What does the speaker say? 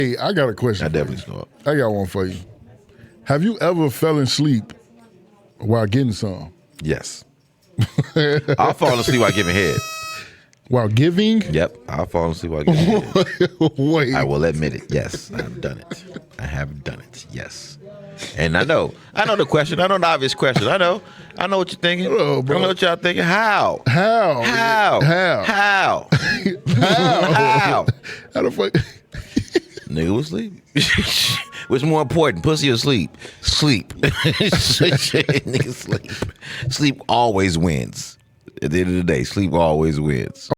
Hey, I got a question. I definitely snore. I got one for you. Have you ever fell asleep while getting some? Yes. I'll fall asleep while giving head. While giving? Yep, I'll fall asleep while giving head. Wait. I will admit it. Yes, I've done it. I have done it. Yes. And I know the question. I know the obvious question. I know what you're thinking. Oh, bro. I know what y'all thinking. How? How? How? How? How? How? How? How the fuck? Nigga was sleep. What's more important, pussy or sleep? Sleep. Nigga sleep. Sleep always wins. At the end of the day, sleep always wins.